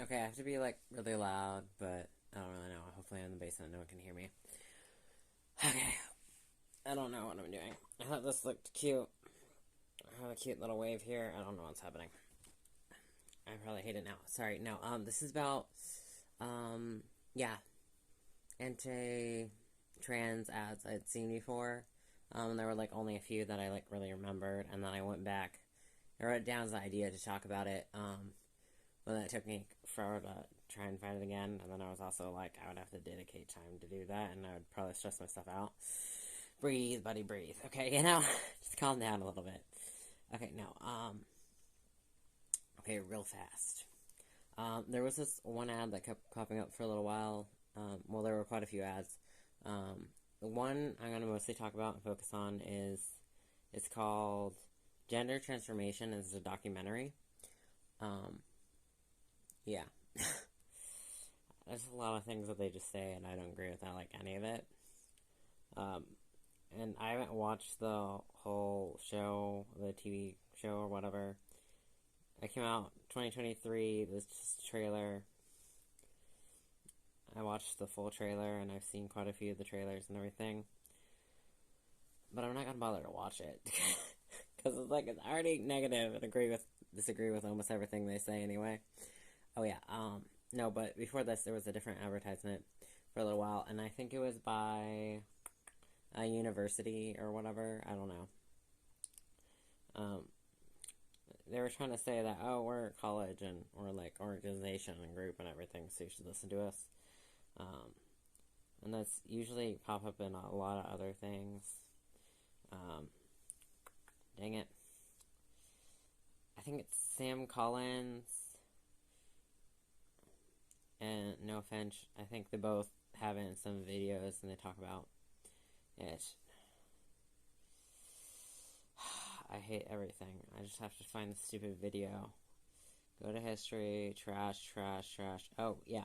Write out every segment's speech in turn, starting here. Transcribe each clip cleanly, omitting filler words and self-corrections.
Okay, I have to be like really loud, but I don't really know. Hopefully, I'm in the basement, no one can hear me. Okay, I don't know what I'm doing. I thought this looked cute. I have a cute little wave here. I don't know what's happening. I probably hate it now. Sorry. No. This is about um, yeah, anti-trans ads I'd seen before. There were like only a few that I like really remembered, and then I went back. I wrote it down as an idea to talk about it. But then it took me forever to try and find it again, and then I was also like, I would have to dedicate time to do that, and I would probably stress myself out. Breathe, buddy, breathe. Okay, just calm down a little bit. Okay, no, okay, real fast. There was this one ad that kept popping up for a little while. Well, there were quite a few ads. The one I'm going to mostly talk about and focus on it's called Gender Transformation. It's a documentary. Um, yeah. There's a lot of things that they just say, and I don't agree with that, like any of it. Um, and I haven't watched the whole show, the TV show or whatever. It came out 2023. This trailer. I watched the full trailer, and I've seen quite a few of the trailers and everything. But I'm not gonna bother to watch it because it's like it's already negative and disagree with almost everything they say anyway. Oh yeah. No, but before this, there was a different advertisement for a little while, and I think it was by a university or whatever. I don't know. Um, they were trying to say that, oh, we're a college and we're like organization and group and everything, so you should listen to us. Um, and that's usually pop up in a lot of other things. Um, dang it. I think it's Sam Collins and No Offense. I think they both have it in some videos and they talk about it. I hate everything. I just have to find the stupid video. Go to history, trash, trash, trash. Oh, yeah.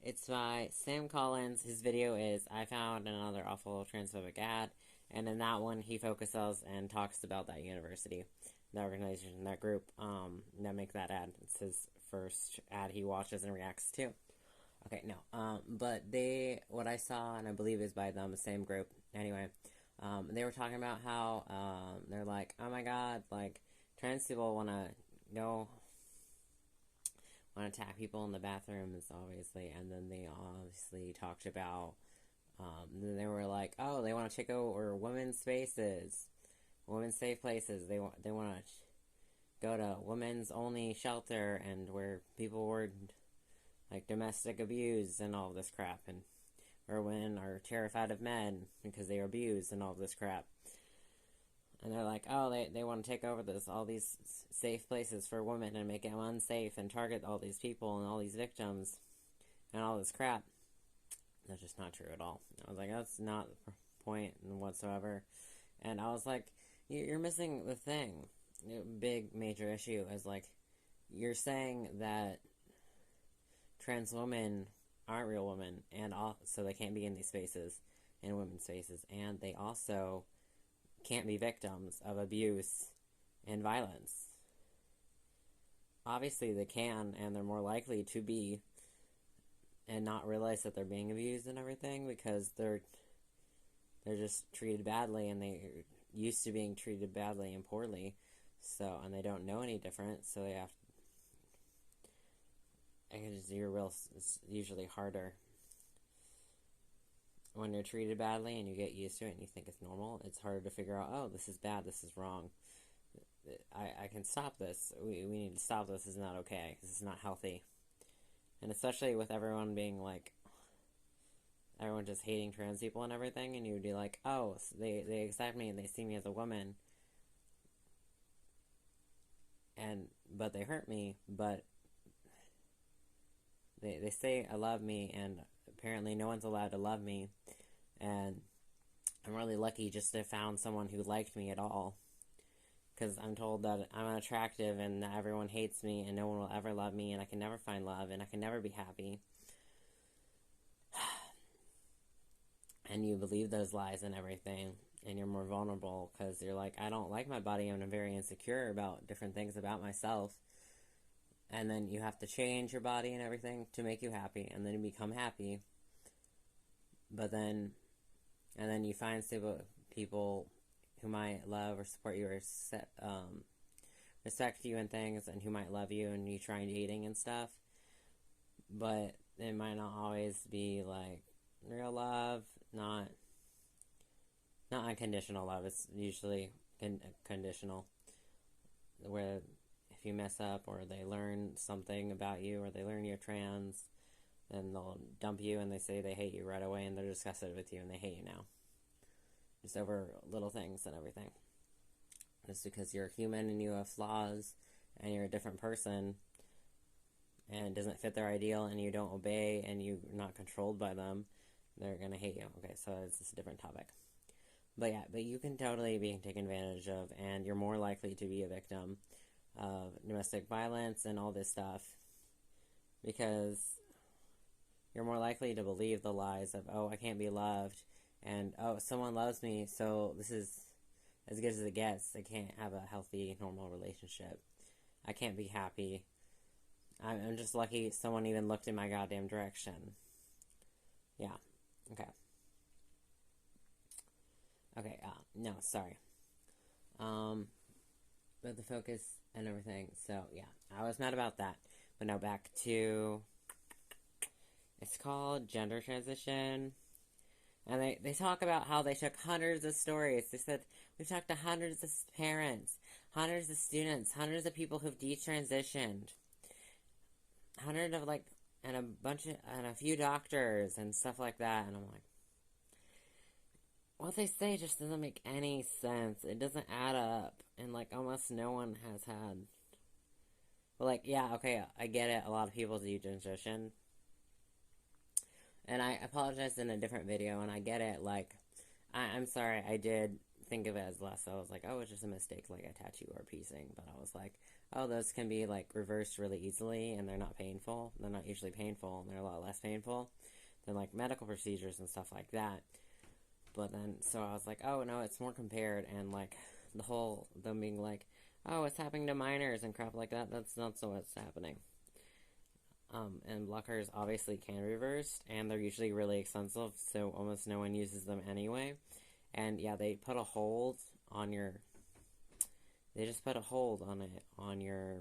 It's by Sam Collins. His video is I found another awful transphobic ad. And in that one, he focuses and talks about that university, that organization, that group that make that ad. It's his first ad he watches and reacts to. Okay, no. But what I saw, and I believe is by them, the same group. Anyway, they were talking about how they're like, oh my god, like trans people want to go attack people in the bathrooms, obviously, and then they obviously talked about. Then they were like, oh, they want to take over women's spaces, women's safe places. They want to go to women's only shelter and where people were like domestic abuse and all this crap, and or women are terrified of men because they are abused and all this crap. And they're like, oh, they want to take over all these safe places for women and make them unsafe and target all these people and all these victims and all this crap. That's just not true at all. I was like, that's not the point whatsoever. And I was like, you're missing the thing. Big major issue is like, you're saying that trans women aren't real women, and so they can't be in these spaces, in women's spaces, and they also can't be victims of abuse and violence. Obviously, they can, and they're more likely to be, and not realize that they're being abused and everything because they're just treated badly, and they're used to being treated badly and poorly. So, and they don't know any different, so they have. It's usually harder when you're treated badly and you get used to it and you think it's normal. It's harder to figure out, oh, this is bad, this is wrong. I can stop this. We need to stop this. This is not okay. This is not healthy. And especially with everyone being like, everyone just hating trans people and everything, and you would be like, oh, so they accept me and they see me as a woman, but they hurt me, but they say I love me, and apparently no one's allowed to love me, and I'm really lucky just to have found someone who liked me at all, because I'm told that I'm unattractive and that everyone hates me and no one will ever love me and I can never find love and I can never be happy. And you believe those lies and everything, and you're more vulnerable because you're like, I don't like my body and I'm very insecure about different things about myself. and then you have to change your body and everything to make you happy, and then you become happy. But then, and then you find people who might love or support you or respect you and things, and who might love you, and you try dating and stuff. But it might not always be like real love, not unconditional love. It's usually conditional, where if you mess up or they learn something about you or they learn you're trans, then they'll dump you and they say they hate you right away, and they're disgusted with you and they hate you now. Just over little things and everything. Just because you're human and you have flaws and you're a different person and it doesn't fit their ideal and you don't obey and you're not controlled by them, they're going to hate you. Okay, so it's just a different topic. But yeah, but you can totally be taken advantage of, and you're more likely to be a victim of domestic violence and all this stuff because you're more likely to believe the lies of, oh, I can't be loved, and oh, someone loves me, so this is as good as it gets. I can't have a healthy, normal relationship. I can't be happy. I'm just lucky someone even looked in my goddamn direction. Yeah. Okay. Okay, no, sorry. But the focus and everything, so yeah, I was mad about that. But now back to, it's called gender transition. And they talk about how they took hundreds of stories. They said, we've talked to hundreds of parents, hundreds of students, hundreds of people who've detransitioned. Hundreds of, like, and a few doctors and stuff like that. And I'm like, what they say just doesn't make any sense. It doesn't add up. And, like, almost no one has had. But, like, yeah, okay, I get it. A lot of people detransition. And I apologized in a different video, and I get it. Like, I'm sorry, I did think of it as less. I was like, oh, it's just a mistake, like a tattoo or a piecing. But I was like, oh, those can be, like, reversed really easily, and they're not painful. They're not usually painful, and they're a lot less painful than, like, medical procedures and stuff like that. But then, so I was like, oh, no, it's more compared, and, like, the whole, them being like, oh, it's happening to minors and crap like that, that's not so what's happening. And blockers obviously can be reversed, and they're usually really expensive, so almost no one uses them anyway. And yeah, they put a hold on your, they just put a hold on it, on your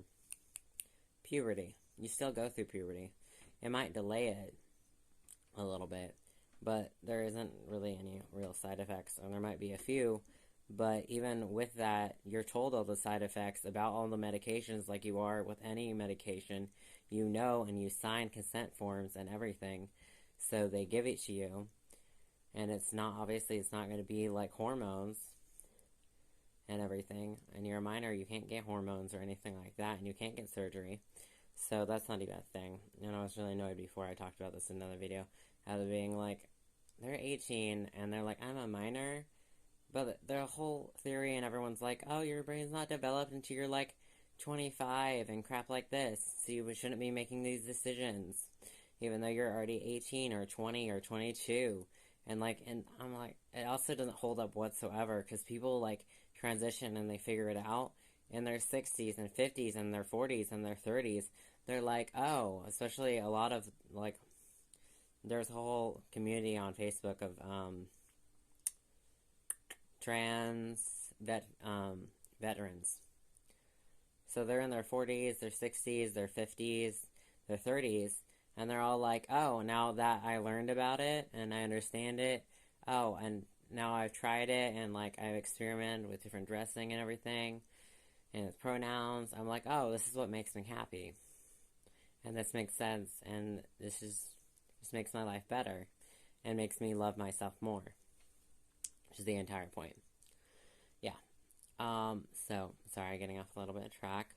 puberty. You still go through puberty. It might delay it a little bit, but there isn't really any real side effects, and there might be a few, but even with that, you're told all the side effects about all the medications like you are with any medication. You know, and you sign consent forms and everything, so they give it to you, and it's not, obviously, it's not going to be like hormones and everything, and you're a minor, you can't get hormones or anything like that, and you can't get surgery, so that's not a bad thing. And I was really annoyed before I talked about this in another video, how they're being like, they're 18, and they're like, I'm a minor, but their whole theory, and everyone's like, oh, your brain's not developed until you're like 25 and crap like this, so you shouldn't be making these decisions, even though you're already 18 or 20 or 22, and like, and I'm like, it also doesn't hold up whatsoever, because people like transition and they figure it out in their 60s and 50s and their 40s and their 30s. They're like, oh, especially a lot of, like, there's a whole community on Facebook of trans veterans. So they're in their 40s, their 60s, their 50s, their 30s, and they're all like, oh, now that I learned about it and I understand it, oh, and now I've tried it, and like I've experimented with different dressing and everything, and with pronouns, I'm like, oh, this is what makes me happy, and this makes sense, and this makes my life better, and makes me love myself more, which is the entire point. Yeah. So, sorry, getting off a little bit of track.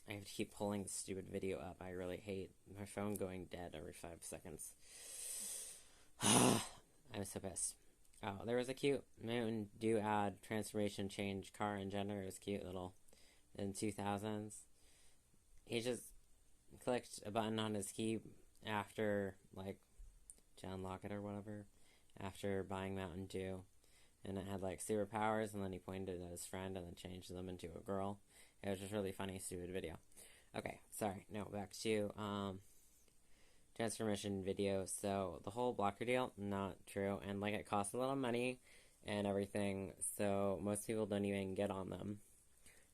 I have to keep pulling the stupid video up. I really hate my phone going dead every 5 seconds. I'm so pissed. Oh, there was a cute Mountain Dew ad, transformation change, car and gender. It was cute little, in 2000s. He just clicked a button on his key after, like, John Lockett or whatever, after buying Mountain Dew. And it had, like, superpowers, and then he pointed at his friend and then changed them into a girl. It was just really funny, stupid video. Okay, sorry. No, back to transformation video. So the whole blocker deal, not true, and like it costs a lot of money and everything, so most people don't even get on them.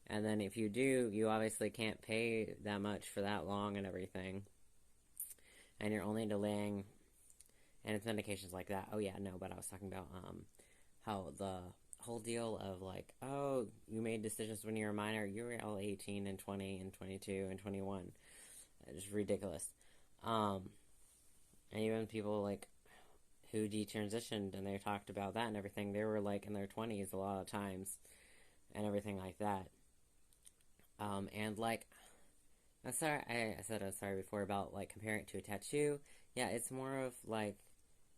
And then if you do, you obviously can't pay that much for that long and everything, and you're only delaying, and it's medications like that. Oh yeah, no, but I was talking about how the whole deal of like, oh, you made decisions when you were a minor, you were all 18 and 20 and 22 and 21. It's just ridiculous. And even people like who detransitioned and they talked about that and everything, they were like in their 20s a lot of times and everything like that. And like, I'm sorry, I said I was sorry before about like comparing it to a tattoo. Yeah, it's more of like,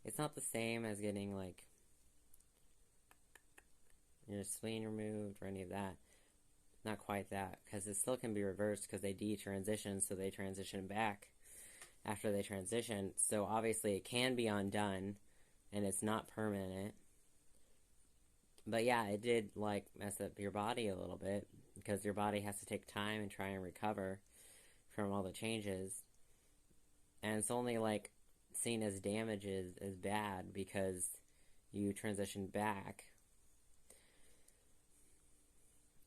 it's not the same as getting like your spleen removed or any of that. Not quite that, because it still can be reversed because they detransition, so they transition back after they transition. So obviously it can be undone, and it's not permanent. But yeah, it did like mess up your body a little bit, because your body has to take time and try and recover from all the changes. And it's only like seen as damage as bad because you transition back.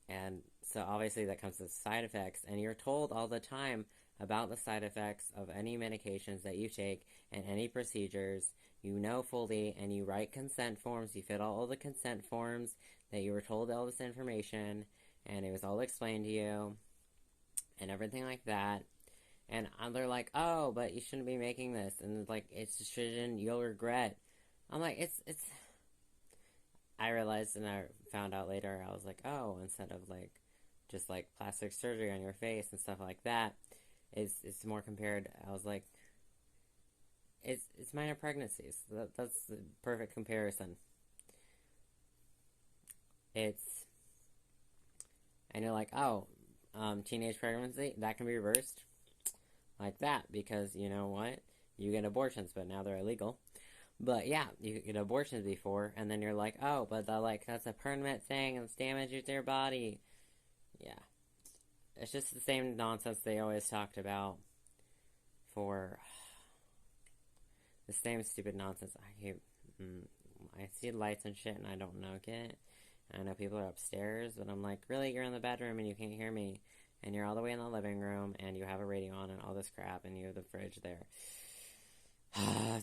And so obviously that comes with side effects, and you're told all the time about the side effects of any medications that you take and any procedures. You know fully, and you write consent forms. You fill out all the consent forms that you were told all this information, and it was all explained to you and everything like that. And they're like, oh, but you shouldn't be making this, and it's like, it's a decision you'll regret. I'm like, it's I realized, and I found out later, I was like, oh, instead of like just like plastic surgery on your face and stuff like that, it's more compared. I was like, it's minor pregnancies. That's the perfect comparison. And you're like, oh, teenage pregnancy, that can be reversed like that, because you know what? You get abortions, but now they're illegal. But yeah, you get abortions before, and then you're like, oh, but that's a permanent thing, and it's damaging to your body. Yeah. It's just the same nonsense they always talked about for the same stupid nonsense. I see lights and shit, and I don't know it. I know people are upstairs, but I'm like, really? You're in the bedroom, and you can't hear me, and you're all the way in the living room, and you have a radio on, and all this crap, and you have the fridge there.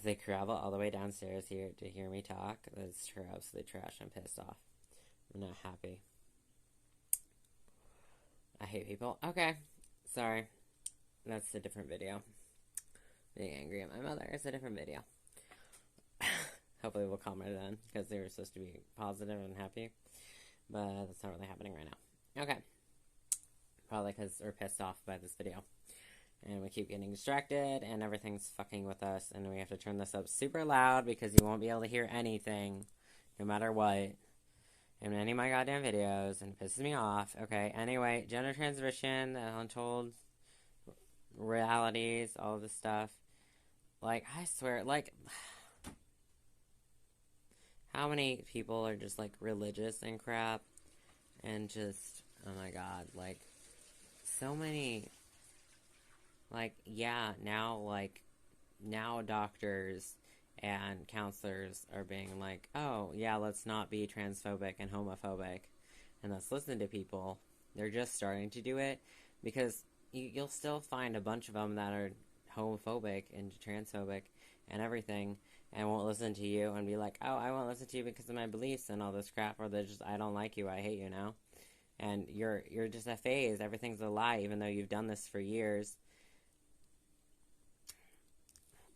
They travel all the way downstairs here to hear me talk. That's true, absolutely trash. I'm pissed off. I'm not happy. I hate people. Okay, sorry. That's a different video. Being angry at my mother is a different video. Hopefully we'll calm it down, because they were supposed to be positive and happy. But that's not really happening right now. Okay. Probably because we're pissed off by this video. And we keep getting distracted, and everything's fucking with us, and we have to turn this up super loud because you won't be able to hear anything, no matter what, in any of my goddamn videos, and it pisses me off. Okay, anyway, gender transition, untold realities, all of this stuff. Like, I swear, like, how many people are just, like, religious and crap, and just, oh my god, like, so many... Like, yeah, now doctors and counselors are being like, oh, yeah, let's not be transphobic and homophobic, and let's listen to people. They're just starting to do it, because you'll still find a bunch of them that are homophobic and transphobic and everything, and won't listen to you, and be like, oh, I won't listen to you because of my beliefs and all this crap, or they're just, I don't like you, I hate you now. And you're just a phase, everything's a lie, even though you've done this for years.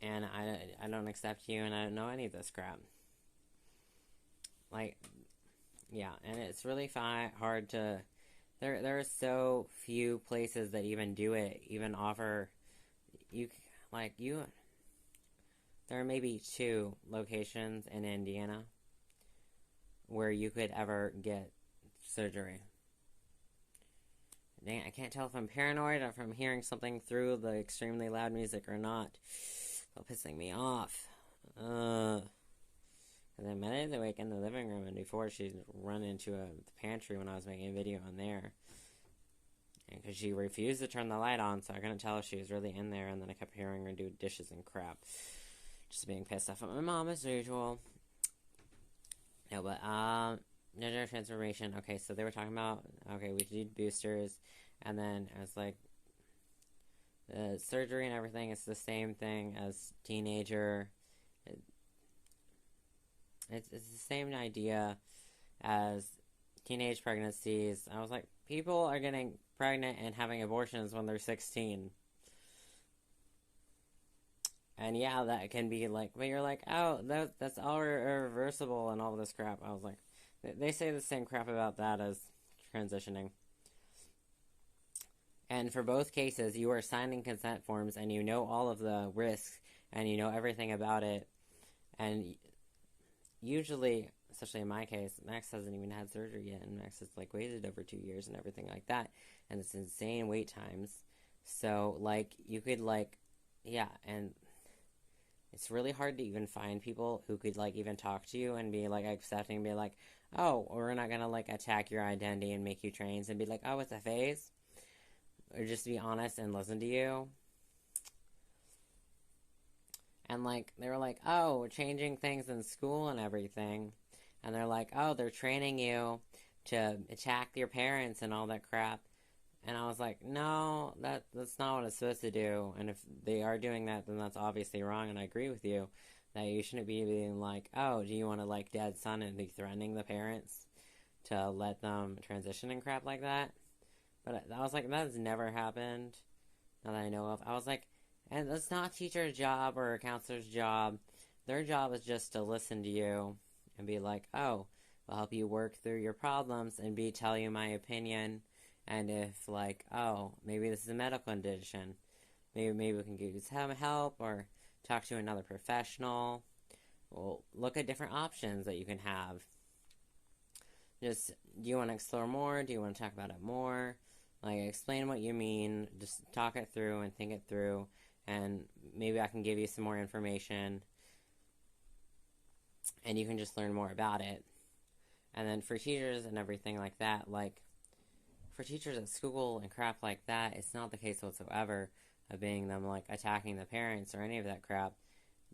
And I don't accept you, and I don't know any of this crap. Like, yeah, and it's really hard to... There are so few places that even do it, even offer... There are maybe 2 locations in Indiana where you could ever get surgery. Dang, I can't tell if I'm paranoid or if I'm hearing something through the extremely loud music or not. Pissing me off. And then Meredith awake in the living room, and before she'd run into the pantry when I was making a video on there. because she refused to turn the light on, so I couldn't tell if she was really in there, and then I kept hearing her do dishes and crap. Just being pissed off at my mom as usual. No, but, gender transformation. Okay, so they were talking about, okay, we need boosters, and then I was like, the surgery and everything is the same thing as teenager. It's the same idea as teenage pregnancies. I was like, people are getting pregnant and having abortions when they're 16. And yeah, that can be like, but you're like, oh, that's all irreversible and all this crap. I was like, they say the same crap about that as transitioning. And for both cases, you are signing consent forms and you know all of the risks and you know everything about it. And usually, especially in my case, Max hasn't even had surgery yet, and Max has like waited over 2 years and everything like that. And it's insane wait times. So like you could like, yeah, and it's really hard to even find people who could like even talk to you and be like accepting and be like, oh, we're not gonna like attack your identity and make you trans, and be like, oh, it's a phase. Or just be honest and listen to you. And like they were like, oh, we're changing things in school and everything. And they're like, oh, they're training you to attack your parents and all that crap. And I was like, no, that's not what it's supposed to do. And if they are doing that, then that's obviously wrong. And I agree with you that you shouldn't be being like, oh, do you want to like dad's son and be threatening the parents to let them transition and crap like that? But I was like, that has never happened, not that I know of. I was like, and that's not a teacher's job or a counselor's job. Their job is just to listen to you and be like, oh, we'll help you work through your problems and tell you my opinion. And if like, oh, maybe this is a medical condition, maybe we can give you some help or talk to another professional. Well, look at different options that you can have. Just, do you want to explore more? Do you want to talk about it more? Like, explain what you mean, just talk it through and think it through, and maybe I can give you some more information, and you can just learn more about it. And then for teachers and everything like that, like, for teachers at school and crap like that, it's not the case whatsoever of being them, like, attacking the parents or any of that crap.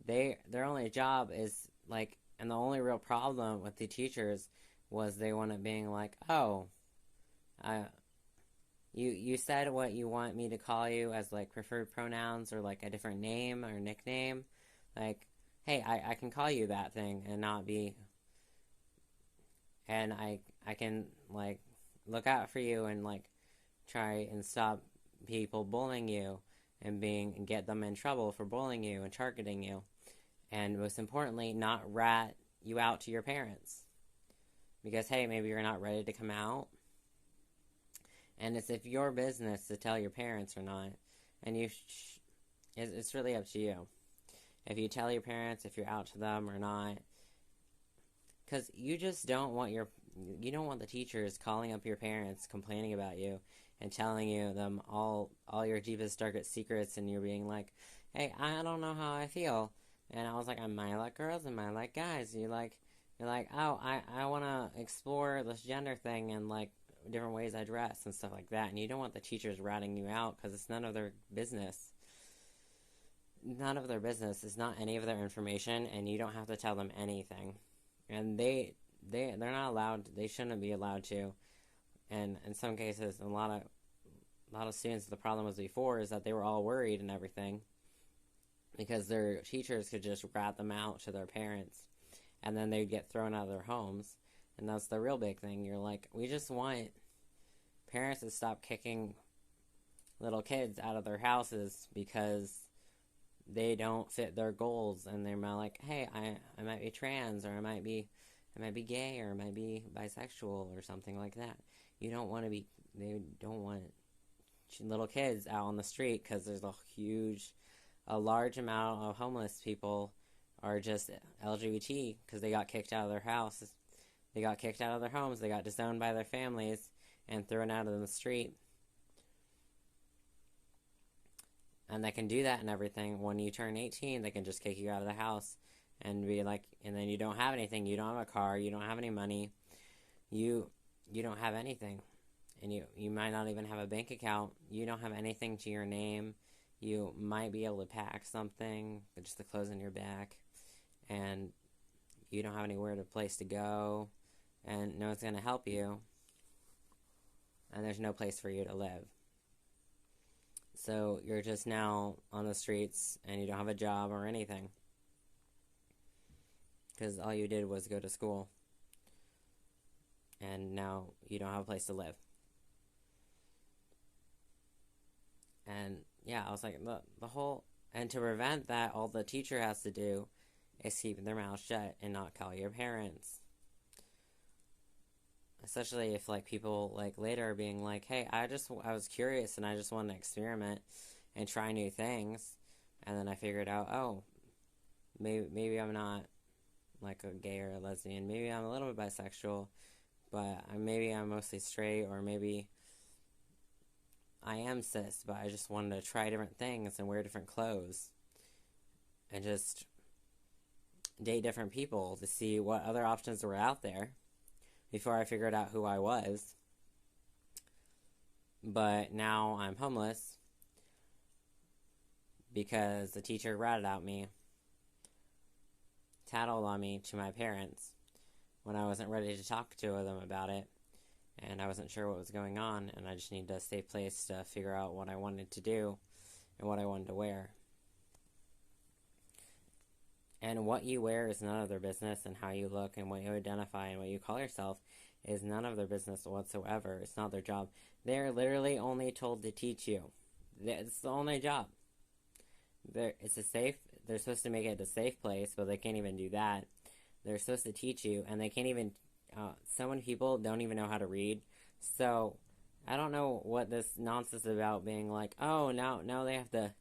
Their only job is, like, and the only real problem with the teachers was they wanted being like, oh, you said what you want me to call you as, like, preferred pronouns or, like, a different name or nickname. Like, hey, I can call you that thing and not be... And I can, like, look out for you and, like, try and stop people bullying you and get them in trouble for bullying you and targeting you. And most importantly, not rat you out to your parents. Because, hey, maybe you're not ready to come out. And it's if your business to tell your parents or not. And it's really up to you. If you tell your parents, if you're out to them or not. Because you just don't want you don't want the teachers calling up your parents, complaining about you, and telling you them all your deepest, darkest secrets, and you're being like, hey, I don't know how I feel. And I was like, I might like girls, and might like guys. You're like, oh, I want to explore this gender thing and, like, different ways I dress and stuff like that. And you don't want the teachers ratting you out because it's none of their business. None of their business. It's not any of their information, and you don't have to tell them anything. And they're not allowed. They shouldn't be allowed to. And in some cases, a lot of students, the problem was before is that they were all worried and everything because their teachers could just rat them out to their parents, and then they'd get thrown out of their homes. And that's the real big thing. You're like, we just want parents to stop kicking little kids out of their houses because they don't fit their goals, and they're like, hey, I might be trans, or I might be gay, or I might be bisexual, or something like that. They don't want little kids out on the street because there's a large amount of homeless people are just LGBT because they got kicked out of their houses. They got kicked out of their homes. They got disowned by their families and thrown out of the street. And they can do that and everything. When you turn 18, they can just kick you out of the house and be like, and then you don't have anything. You don't have a car. You don't have any money. You don't have anything. and you might not even have a bank account. You don't have anything to your name. You might be able to pack something, but just the clothes on your back, and you don't have anywhere to place to go, and no one's going to help you, and there's no place for you to live. So you're just now on the streets, and you don't have a job or anything, because all you did was go to school, and now you don't have a place to live. And yeah, I was like, the whole, and to prevent that, all the teacher has to do is keep their mouth shut and not call your parents. Especially if, like, people, like, later are being like, hey, I was curious and I just wanted to experiment and try new things. And then I figured out, oh, maybe I'm not, like, a gay or a lesbian. Maybe I'm a little bit bisexual, but maybe I'm mostly straight, or maybe I am cis, but I just wanted to try different things and wear different clothes and just date different people to see what other options were out there before I figured out who I was. But now I'm homeless because the teacher ratted out me, tattled on me to my parents when I wasn't ready to talk to them about it. And I wasn't sure what was going on, and I just needed a safe place to figure out what I wanted to do and what I wanted to wear. And what you wear is none of their business, and how you look and what you identify and what you call yourself is none of their business whatsoever. It's not their job. They're literally only told to teach you. It's the only job. They're supposed to make it a safe place, but they can't even do that. They're supposed to teach you, and they can't even... so many people don't even know how to read. So, I don't know what this nonsense is about being like, oh, now they have to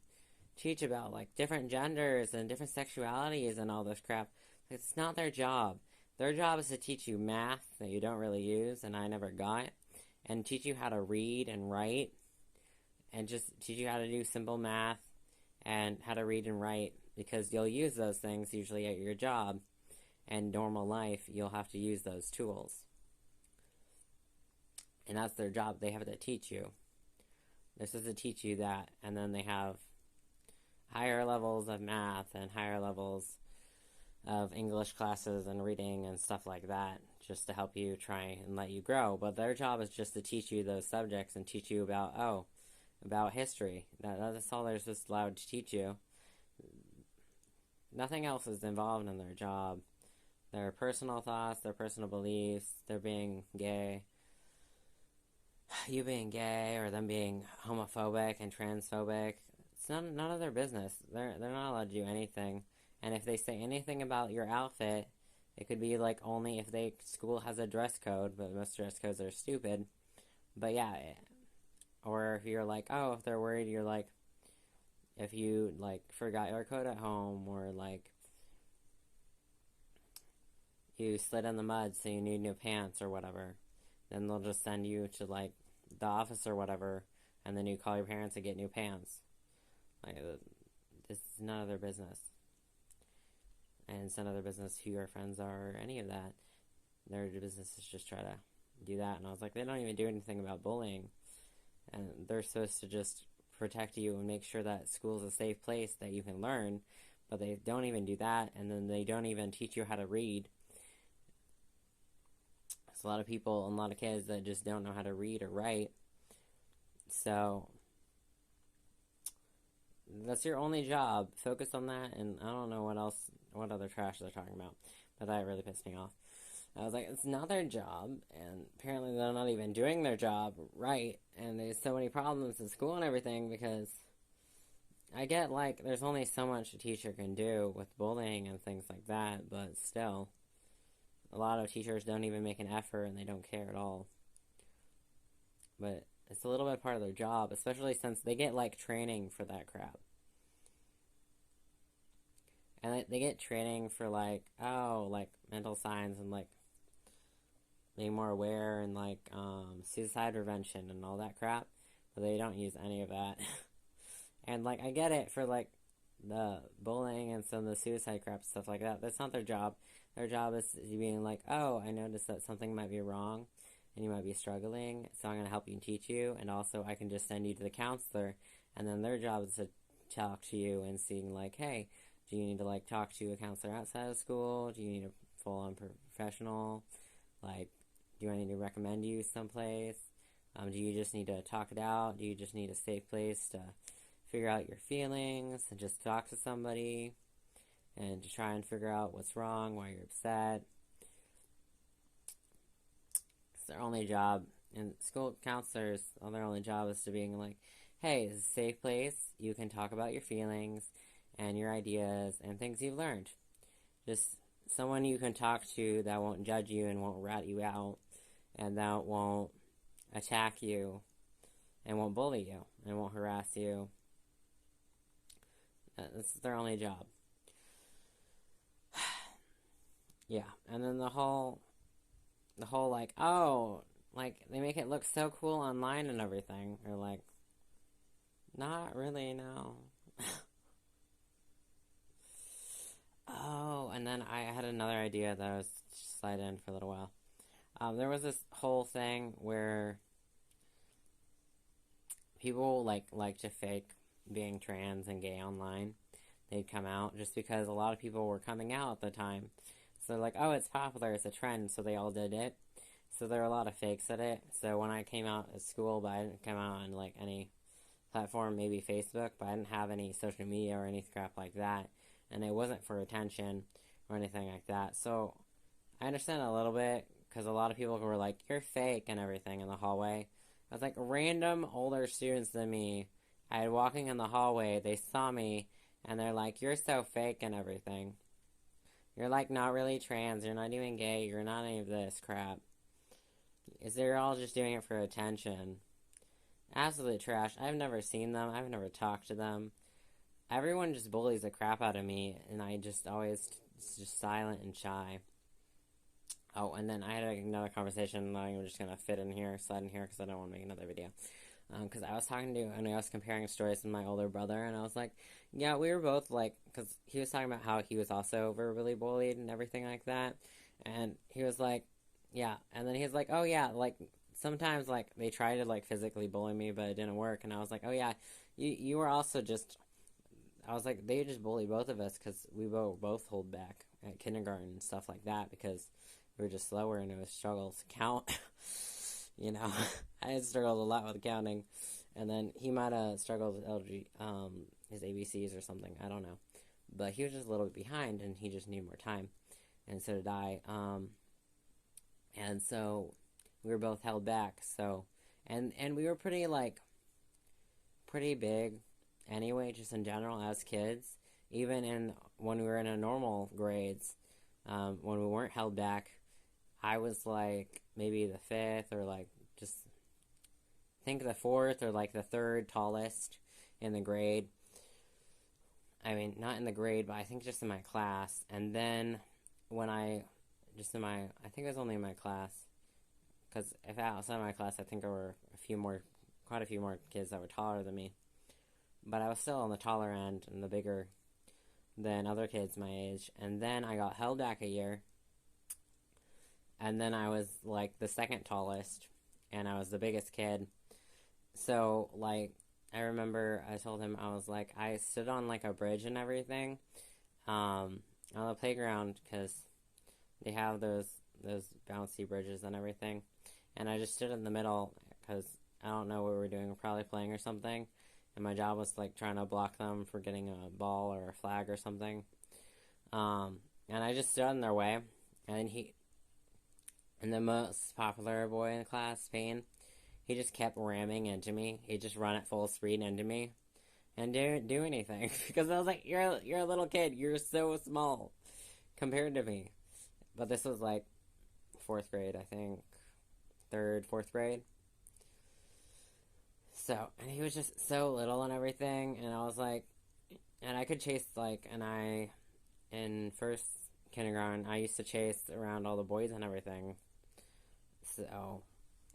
teach about, like, different genders and different sexualities and all this crap. It's not their job. Their job is to teach you math that you don't really use, and I never got, and teach you how to read and write, and just teach you how to do simple math and how to read and write, because you'll use those things usually at your job. And normal life, you'll have to use those tools. And that's their job. They have to teach you. They're supposed to teach you that. And then they have higher levels of math and higher levels of English classes and reading and stuff like that, just to help you try and let you grow. But their job is just to teach you those subjects and teach you about history. That's all they're just allowed to teach you. Nothing else is involved in their job. Their personal thoughts, their personal beliefs, their being gay, you being gay, or them being homophobic and transphobic. It's none of their business. They're not allowed to do anything. And if they say anything about your outfit, it could be like only if school has a dress code, but most dress codes are stupid. But yeah, or if you're like, oh, if they're worried, you're like, if you like forgot your coat at home, or like you slid in the mud so you need new pants or whatever, then they'll just send you to like the office or whatever, and then you call your parents and get new pants. Like, it's none of their business. And it's none of their business who your friends are or any of that. Their business is just try to do that. And I was like, they don't even do anything about bullying. And they're supposed to just protect you and make sure that school's a safe place that you can learn, but they don't even do that. And then they don't even teach you how to read. There's a lot of people and a lot of kids that just don't know how to read or write. So that's your only job. Focus on that. And I don't know what other trash they're talking about, but that really pissed me off. I was like, it's not their job, and apparently they're not even doing their job right, and there's so many problems in school and everything, because I get, like, there's only so much a teacher can do with bullying and things like that, but still, a lot of teachers don't even make an effort, and they don't care at all. But it's a little bit part of their job, especially since they get, like, training for that crap. And they get training for, like, mental science and, like, being more aware and, like, suicide prevention and all that crap. But they don't use any of that. And, like, I get it for, like, the bullying and some of the suicide crap and stuff like that. That's not their job. Their job is being like, oh, I noticed that something might be wrong. and you might be struggling, so I'm going to help you and teach you, and also I can just send you to the counselor, and then their job is to talk to you and seeing, like, hey, do you need to, like, talk to a counselor outside of school? Do you need a full-on professional? Like, do I need to recommend you someplace? Do you just need to talk it out? Do you just need a safe place to figure out your feelings and just talk to somebody and to try and figure out what's wrong, why you're upset? It's their only job, and school counselors, their only job is to being like, hey, this is a safe place. You can talk about your feelings and your ideas and things you've learned. Just someone you can talk to that won't judge you and won't rat you out and that won't attack you and won't bully you and won't harass you. This is their only job. Yeah, and then the whole like, oh, like, they make it look so cool online and everything. Or like, not really, no. Oh, and then I had another idea that I was slide in for a little while. There was this whole thing where people like to fake being trans and gay online. They'd come out just because a lot of people were coming out at the time. So they're like, oh, it's popular, it's a trend, so they all did it. So there were a lot of fakes at it. So when I came out at school, but I didn't come out on like any platform, maybe Facebook, but I didn't have any social media or any crap like that. And it wasn't for attention or anything like that. So I understand a little bit, because a lot of people were like, you're fake and everything in the hallway. I was like, random older students than me, I had walking in the hallway, they saw me, and they're like, you're so fake and everything. You're like not really trans, you're not even gay, you're not any of this crap. They're all just doing it for attention. Absolute trash. I've never seen them, I've never talked to them. Everyone just bullies the crap out of me, and I just always just silent and shy. Oh, and then I had another conversation that I'm just going to slide in here, because I don't want to make another video. Because I was talking to, and I was comparing stories with my older brother, and I was like, yeah, we were both like, because he was talking about how he was also verbally bullied and everything like that, and he was like, yeah, and then he was like, oh yeah, like, sometimes, like, they try to, like, physically bully me, but it didn't work, and I was like, oh yeah, you were also just, I was like, they just bully both of us, because we both hold back at kindergarten and stuff like that, because we were just slower, and it was struggles to count. You know, I had struggled a lot with counting, and then he might have struggled with his ABCs or something, I don't know, but he was just a little bit behind, and he just needed more time, and so did I, and so we were both held back, so, and we were pretty big, anyway, just in general, as kids, even when we were in a normal grades, when we weren't held back, I was, like, maybe the 5th, or, like, just, I think the 4th, or, like, the 3rd tallest in the grade. I mean, not in the grade, but I think just in my class. And then, I think it was only in my class, because if outside my class, I think there were quite a few more kids that were taller than me. But I was still on the taller end, and the bigger than other kids my age. And then I got held back a year. And then I was, like, the 2nd tallest, and I was the biggest kid. So, like, I remember I told him, I was like, I stood on, like, a bridge and everything, on the playground, because they have those bouncy bridges and everything. And I just stood in the middle, because I don't know what we were doing, we're probably playing or something. And my job was, like, trying to block them for getting a ball or a flag or something. And I just stood in their way, and the most popular boy in the class, Payne, he just kept ramming into me. He'd just run at full speed into me and didn't do anything. Because I was like, you're a little kid. You're so small compared to me. But this was like 4th grade, I think. 3rd, 4th grade. So, and he was just so little and everything. And I was like, and I could chase, like, in first kindergarten, I used to chase around all the boys and everything. So,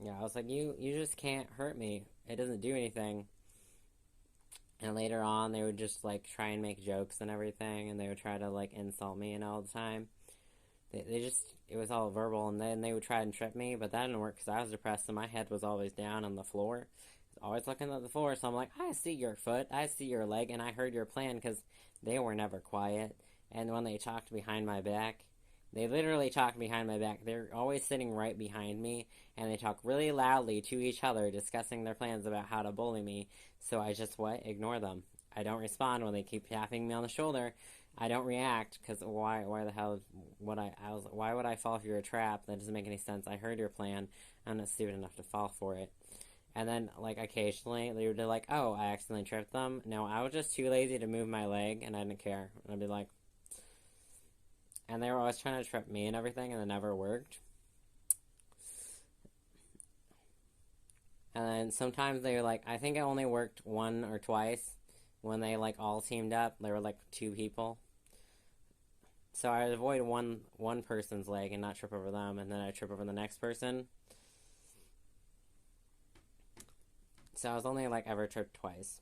yeah, I was like, you just can't hurt me. It doesn't do anything. And later on, they would just, like, try and make jokes and everything, and they would try to, like, insult me and all the time. it was all verbal, and then they would try and trip me, but that didn't work because I was depressed and my head was always down on the floor. I was always looking at the floor, so I'm like, I see your foot, I see your leg, and I heard your plan because they were never quiet. And when they talked behind my back, they literally talked behind my back. They're always sitting right behind me, and they talk really loudly to each other, discussing their plans about how to bully me. So I just, ignore them. I don't respond when they keep tapping me on the shoulder. I don't react, because why the hell why would I fall for your trap? That doesn't make any sense. I heard your plan. I'm not stupid enough to fall for it. And then, occasionally, they would be like, oh, I accidentally tripped them. No, I was just too lazy to move my leg, and I didn't care. And I'd be like... And they were always trying to trip me and everything, and it never worked. And then sometimes they were like... I think it only worked one or twice when they, all teamed up. They were, 2 people. So I would avoid one person's leg and not trip over them, and then I'd trip over the next person. So I was only, ever tripped twice.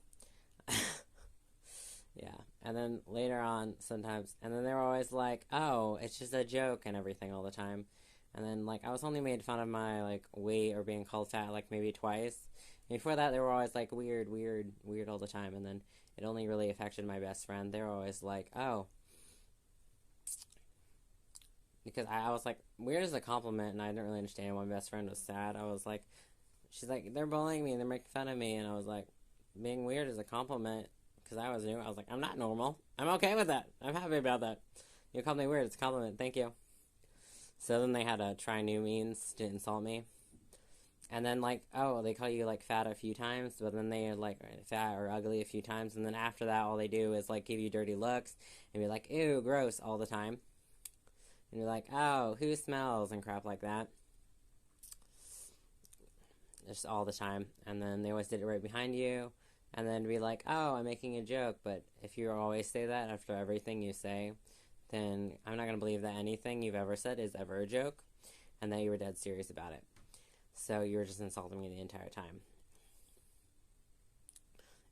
Yeah. And then later on, sometimes, and then they were always like, oh, it's just a joke and everything all the time. And then, I was only made fun of my, weight or being called fat, maybe twice. And before that, they were always, weird all the time. And then it only really affected my best friend. They were always like, oh... Because I was like, weird is a compliment, and I didn't really understand why my best friend was sad. I was like, she's like, they're bullying me, and they're making fun of me, and I was like, being weird is a compliment, because I was new. I was like, I'm not normal. I'm okay with that. I'm happy about that. You call me weird, it's a compliment, thank you. So then they had to try new means to insult me. And then, oh, they call you, fat a few times, but then they are, fat or ugly a few times, and then after that, all they do is, give you dirty looks, and be like, ew, gross, all the time. And you're like, oh, who smells, and crap like that. Just all the time. And then they always did it right behind you. And then be like, oh, I'm making a joke. But if you always say that after everything you say, then I'm not going to believe that anything you've ever said is ever a joke. And that you were dead serious about it. So you were just insulting me the entire time.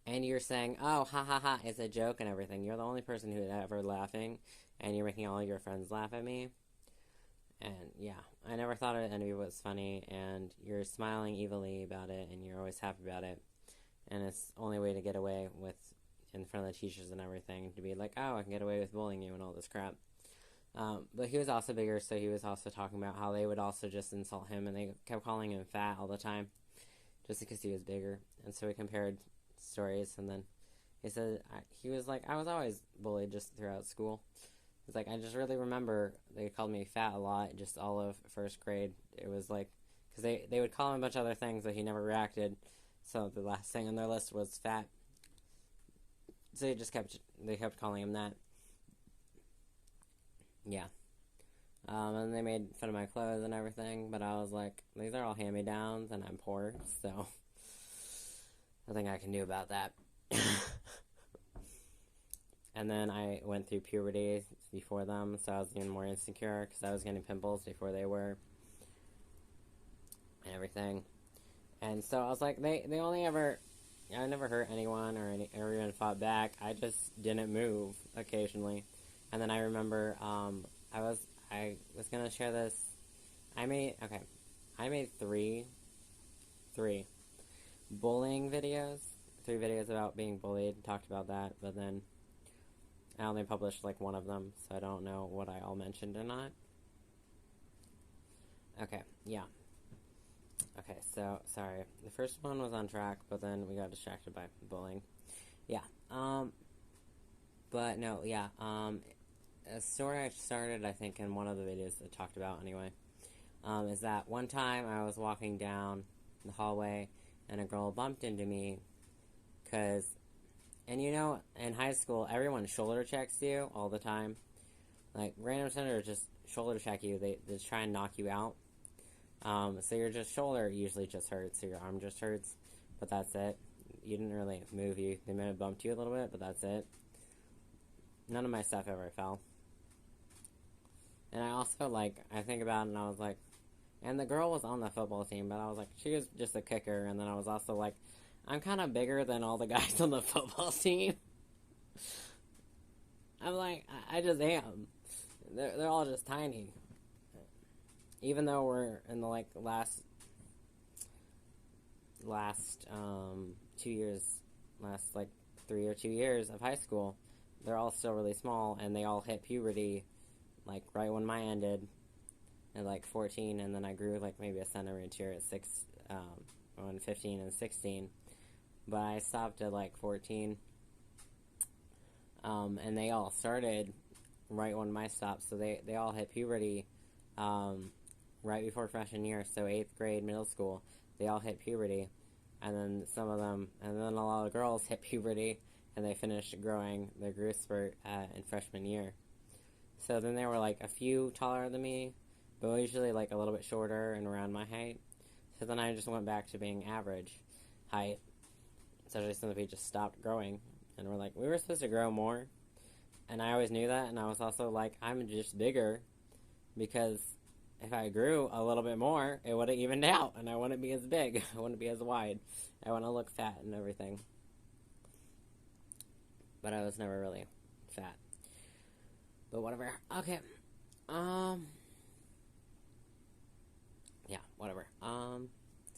And you're saying, oh, ha ha ha, it's a joke and everything. You're the only person who's ever laughing. And you're making all your friends laugh at me. And, yeah, I never thought any of it was funny. And you're smiling evilly about it. And you're always happy about it. And it's the only way to get away with, in front of the teachers and everything, to be like, oh, I can get away with bullying you and all this crap. But he was also bigger, so he was also talking about how they would also just insult him. And they kept calling him fat all the time. Just because he was bigger. And so we compared stories. And then he said, he was like, I was always bullied just throughout school. It's like, I just really remember they called me fat a lot, just all of first grade. It was like, because they would call him a bunch of other things, but he never reacted. So the last thing on their list was fat. So they kept calling him that. Yeah. And they made fun of my clothes and everything, but I was like, these are all hand-me-downs, and I'm poor, so nothing I can do about that. And then I went through puberty before them, so I was getting more insecure because I was getting pimples before they were, and everything. And so I was like, they only ever, I never hurt anyone or even fought back. I just didn't move occasionally. And then I remember, I was gonna share this. I made 3 bullying videos. 3 videos about being bullied, talked about that, but then I only published one of them, so I don't know what I all mentioned or not. Okay, yeah. Okay, so, sorry. The first one was on track, but then we got distracted by bullying. Yeah, but no, yeah, a story I started, I think, in one of the videos I talked about anyway, is that one time I was walking down the hallway, and a girl bumped into me, and you know, in high school, everyone shoulder checks you all the time. Random senators just shoulder check you, they just try and knock you out. So your shoulder usually just hurts, so your arm just hurts, but that's it. You didn't really move you. They might have bumped you a little bit, but that's it. None of my stuff ever fell. And I also, I think about it, and I was like, and the girl was on the football team, but I was like, she was just a kicker, and then I was also like, I'm kind of bigger than all the guys on the football team. I'm like, I just am. They're all just tiny. even though we're in the, like, last 2 years, last, like, 3 or 2 years of high school, they're all still really small, and they all hit puberty, like, right when mine ended, at, like, 14, and then I grew, like, maybe a centimeter at 15 and 16, but I stopped at, like, 14, and they all started right when mine stopped, so they all hit puberty, right before freshman year, so 8th grade, middle school, they all hit puberty, and then and then a lot of girls hit puberty, and they finished growing their growth spurt in freshman year. So then there were, like, a few taller than me, but usually, like, a little bit shorter and around my height. So then I just went back to being average height, especially since we just stopped growing, and we're like, we were supposed to grow more, and I always knew that, and I was also like, I'm just bigger, because if I grew a little bit more, it would have evened out, and I wouldn't be as big, I wouldn't be as wide, I wouldn't look fat and everything. But I was never really fat. But whatever. Okay. Yeah, whatever. Sorry,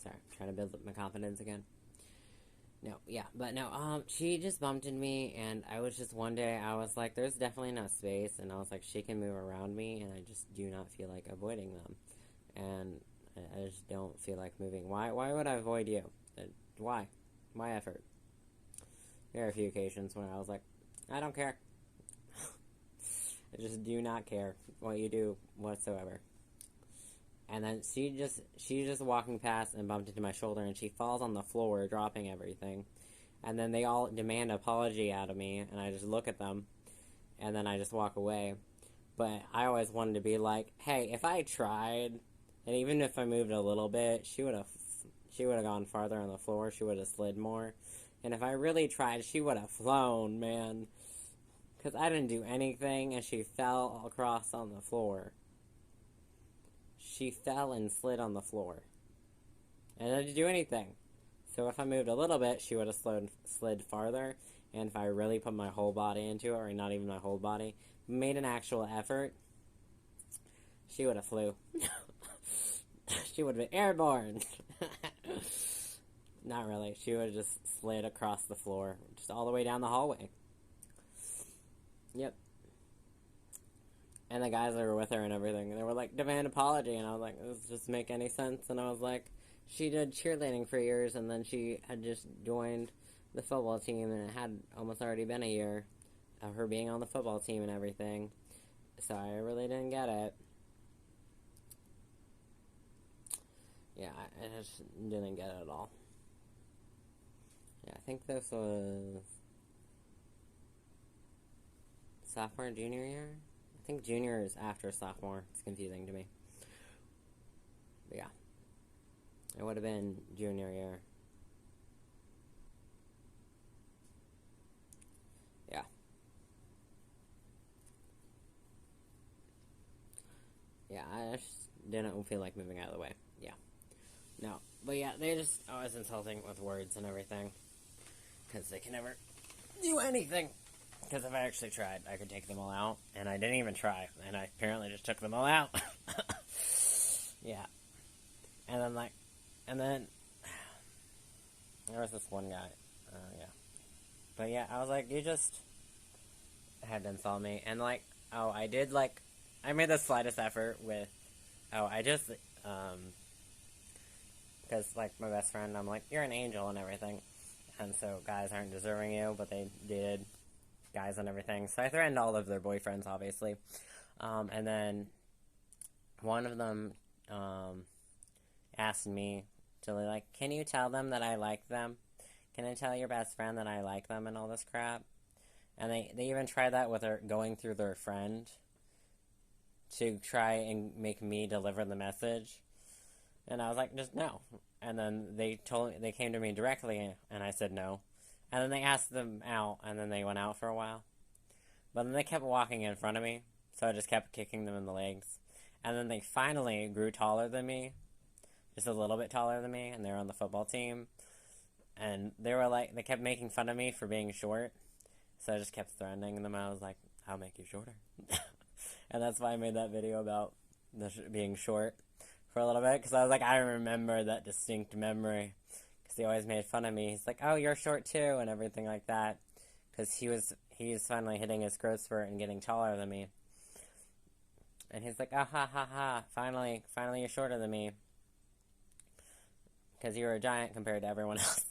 I'm trying to build up my confidence again. She just bumped into me, and I was just, one day, I was like, there's definitely enough space, and I was like, she can move around me, and I just do not feel like avoiding them. And I just don't feel like moving. Why would I avoid you? Why? My effort. There are a few occasions when I was like, I don't care. I just do not care what you do whatsoever. And then she's just walking past and bumped into my shoulder, and she falls on the floor, dropping everything. And then they all demand an apology out of me, and I just look at them, and then I just walk away. But I always wanted to be like, hey, if I tried, and even if I moved a little bit, she would have gone farther on the floor, she would have slid more. And if I really tried, she would have flown, man. Because I didn't do anything, and she fell across on the floor. She fell and slid on the floor. And I didn't do anything. So if I moved a little bit, she would have slid farther. And if I really put my whole body into it, or not even my whole body, made an actual effort, she would have flew. She would have been airborne. Not really. She would have just slid across the floor, just all the way down the hallway. Yep. And the guys that were with her and everything, they were like, demand apology, and I was like, does this just make any sense? And I was like, she did cheerleading for years, and then she had just joined the football team, and it had almost already been a year of her being on the football team and everything. So I really didn't get it. Yeah, I just didn't get it at all. Yeah, I think this was sophomore, junior year? I think junior is after sophomore. It's confusing to me. But yeah. It would have been junior year. Yeah. Yeah, I just didn't feel like moving out of the way. Yeah. No. But yeah, they just always insulting with words and everything. Because they can never do anything. Because if I actually tried, I could take them all out. And I didn't even try. And I apparently just took them all out. Yeah. And then, there was this one guy. Yeah. But yeah, I was like, you just had to insult me. And like, I made the slightest effort with, because like my best friend, I'm like, you're an angel and everything. And so guys aren't deserving you, but they did. Guys and everything. So I threatened all of their boyfriends, obviously. And then one of them asked me to, like, can you tell them that I like them? Can I tell your best friend that I like them and all this crap? And they even tried that with her going through their friend to try and make me deliver the message. And I was like, just no. And then they came to me directly, and I said no. And then they asked them out, and then they went out for a while. But then they kept walking in front of me, so I just kept kicking them in the legs. And then they finally grew taller than me, just a little bit taller than me, and they were on the football team. And they were like, they kept making fun of me for being short, so I just kept threatening them. I was like, I'll make you shorter. And that's why I made that video about being short. for a little bit, because I was like, I remember that distinct memory, because he always made fun of me. He's like, oh, you're short too, and everything like that, because he's finally hitting his growth spurt and getting taller than me. And he's like, ah, ha, ha, ha, finally you're shorter than me, because you were a giant compared to everyone else.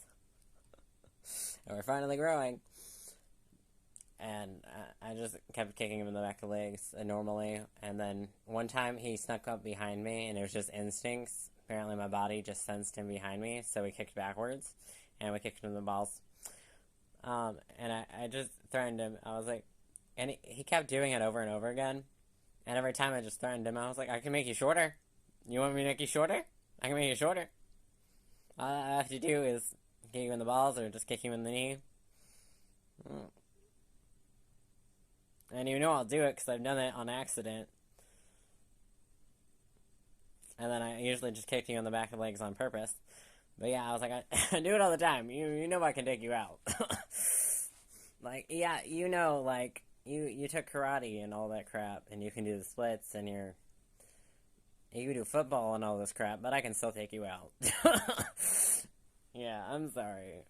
And we're finally growing. And I just kept kicking him in the back of the legs normally. And then one time he snuck up behind me, and it was just instincts. Apparently my body just sensed him behind me, so we kicked backwards, and we kicked him in the balls. And I just threatened him. I was like, and he kept doing it over and over again. And every time I just threatened him, I was like, I can make you shorter. You want me to make you shorter? I can make you shorter. All I have to do is kick you in the balls or just kick you in the knee. And you know I'll do it because I've done it on accident. And then I usually just kick you in the back of the legs on purpose. But yeah, I was like, I do it all the time. You know I can take you out. Like, yeah, you know, like, you took karate and all that crap, and you can do the splits, and you can do football and all this crap, but I can still take you out. Yeah, I'm sorry.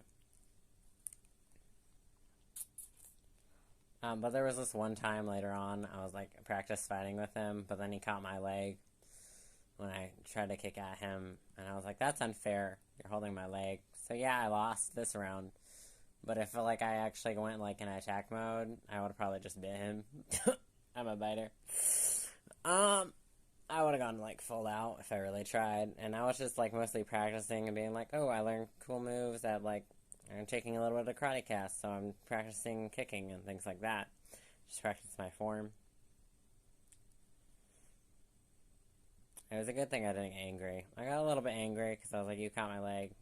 But there was this one time later on, I was like, practice fighting with him, but then he caught my leg when I tried to kick at him, and I was like, that's unfair, you're holding my leg. So yeah, I lost this round, but I feel like I actually went like in attack mode, I would have probably just bit him. I'm a biter. I would have gone like full out if I really tried, and I was just like mostly practicing and being like, oh, I learned cool moves that like, I'm taking a little bit of karate cast, so I'm practicing kicking and things like that. Just practice my form. It was a good thing I didn't get angry. I got a little bit angry because I was like, you caught my leg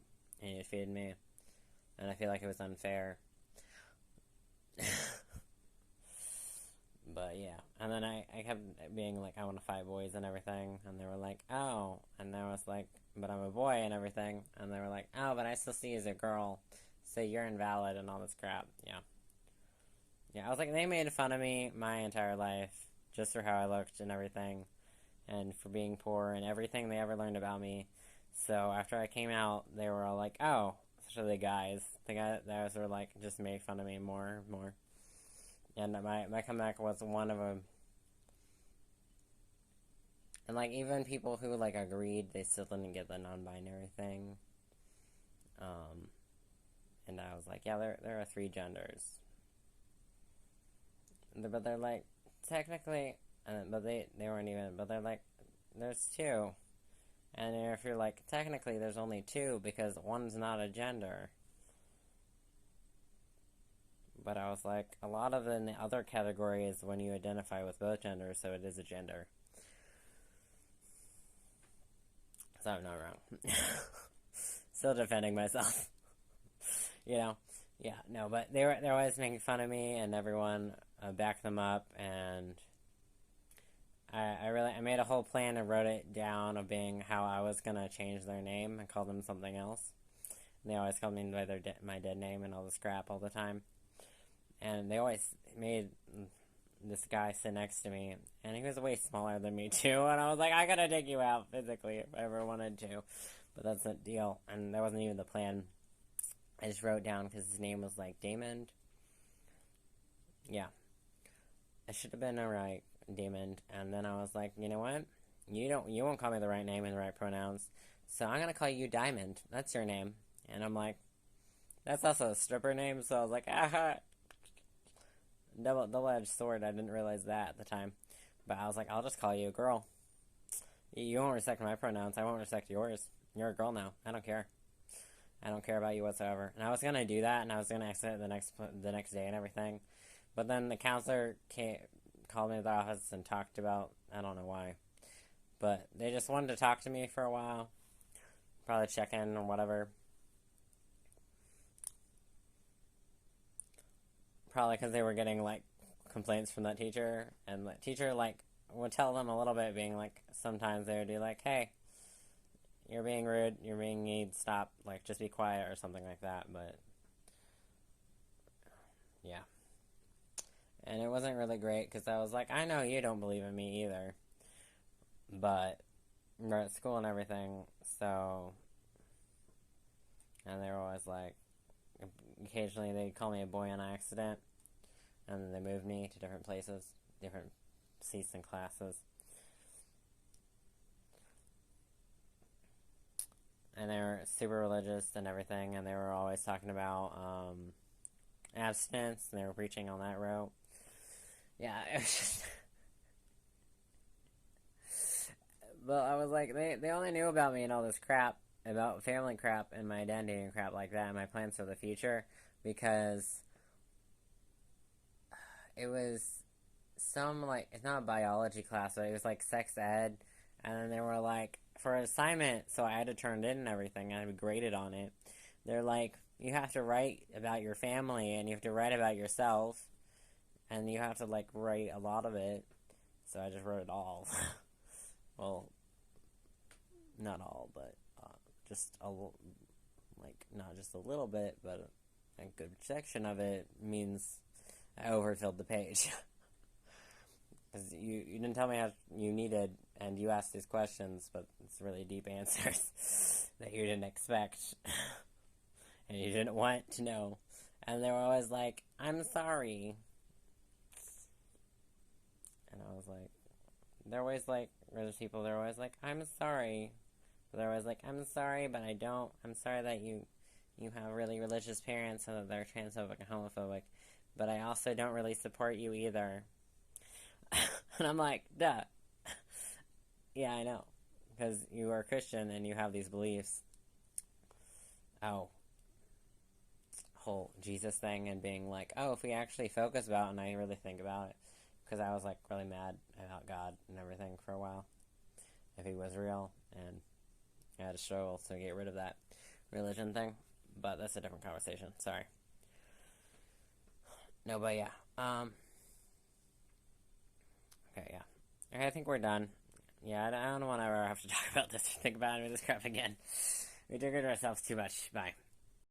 and you defeated me. And I feel like it was unfair. But yeah. And then I kept being like, I want to fight boys and everything. And they were like, oh. And I was like, but I'm a boy and everything. And they were like, oh, but I still see you as a girl. So you're invalid and all this crap. Yeah. Yeah, I was like, they made fun of me my entire life. Just for how I looked and everything. And for being poor and everything they ever learned about me. So after I came out, they were all like, oh, especially the guys. The guys were like, just made fun of me more. And my comeback was one of them. And like, even people who like agreed, they still didn't get the non-binary thing. And I was like, yeah, there are 3 genders. But they're like, technically, but they weren't even, but they're like, there's 2. And if you're like, technically there's only 2 because one's not a gender. But I was like, a lot of the other category is when you identify with both genders, so it is a gender. So I'm not wrong. Still defending myself. You know? Yeah, no, but they're always making fun of me, and everyone backed them up, and I made a whole plan and wrote it down of being how I was gonna change their name and call them something else. And they always called me by my dead name and all this crap all the time. And they always made this guy sit next to me, and he was way smaller than me too, and I was like, I gotta take you out physically if I ever wanted to. But that's the deal, and that wasn't even the plan. I just wrote down because his name was like Damon. Yeah. I should have been alright, Damon. And then I was like, you know what? You won't call me the right name and the right pronouns, so I'm gonna call you Diamond. That's your name. And I'm like, that's also a stripper name, so I was like, aha. Double-edged sword. I didn't realize that at the time. But I was like, I'll just call you a girl. You won't respect my pronouns. I won't respect yours. You're a girl now. I don't care. I don't care about you whatsoever. And I was going to do that, and I was going to exit the next day and everything. But then the counselor called me to the office and talked about, I don't know why. But they just wanted to talk to me for a while. Probably check in or whatever. Probably because they were getting, like, complaints from that teacher. And the teacher, like, would tell them a little bit, being like, sometimes they would be like, hey, you're being rude, you're being mean, stop, like, just be quiet or something like that. But, yeah. And it wasn't really great because I was like, I know you don't believe in me either. But We're at school and everything, so, and they were always like, occasionally they'd call me a boy on accident, and then they moved me to different places, different seats and classes. And they were super religious and everything, and they were always talking about abstinence, and they were preaching on that route. Yeah, it was just... But I was like, they only knew about me and all this crap, about family crap and my identity and crap like that, and my plans for the future, because it was some, like, it's not a biology class, but it was like sex ed, and then they were like, for an assignment, so I had to turn it in and everything, and I would grade it on it. They're like, you have to write about your family, and you have to write about yourself, and you have to, like, write a lot of it, so I just wrote it all. Well, not all, but just not just a little bit, but a good section of it means I overfilled the page. Because you didn't tell me how you needed, and you asked these questions, but it's really deep answers that you didn't expect, and you didn't want to know. And they were always like, I'm sorry. And I was like, they're always like, religious people, they're always like, I'm sorry. They're always like, I'm sorry, but I don't. I'm sorry that you have really religious parents and that they're transphobic and homophobic, but I also don't really support you either. And I'm like, duh. Yeah, I know. Because you are a Christian and you have these beliefs. Oh. Whole Jesus thing and being like, oh, if we actually focus about it and I really think about it. Because I was like really mad about God and everything for a while. If he was real. And I had to struggle to get rid of that religion thing. But that's a different conversation. Sorry. No, but yeah. Okay, yeah. Okay, I think we're done. Yeah, I don't want to ever have to talk about this or think about any of this crap again. We triggered ourselves too much. Bye.